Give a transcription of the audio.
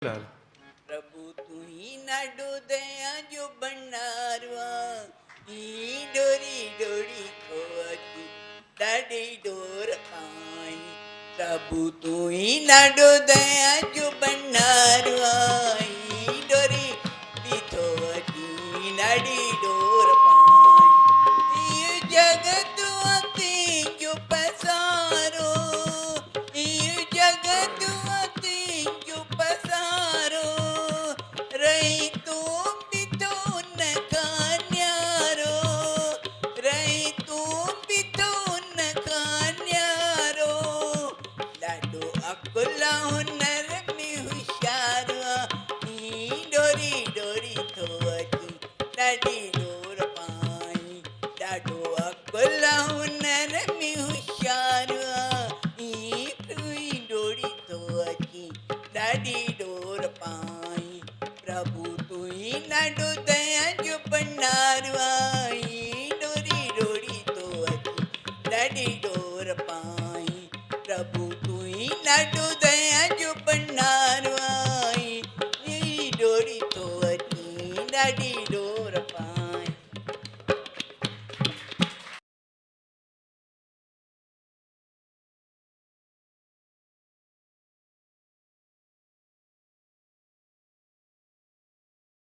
लाल। प्रभु तू ही नाडू दया जो बनारवा ई डोरी डोरी खोती डाडी डोर पाई। प्रभु तू ही नाडू दया जो बनारवा ई डोरी बिथोती डाडी डोर पाई। ये जगत अति जो पसारो ये जगत अति जो पसारो रही तुम भी तो न कान्यारो रही तुम भी तो न कान्यारो लाडो अकुला हुनर में हुशारवा ई डोरी डोरी थोती डाडी डोर पाई। लाडो अकुला हुनर में हुशारवा ई डोरी थोती डाडी डोर पाई। प्रभु तू ही नाडो दया जो बनारवा ई डोरी डोरी थोती डाडी डोर पाई। प्रभु तू ही नाडो दया जो बनारवा ई डोरी थोती डाडी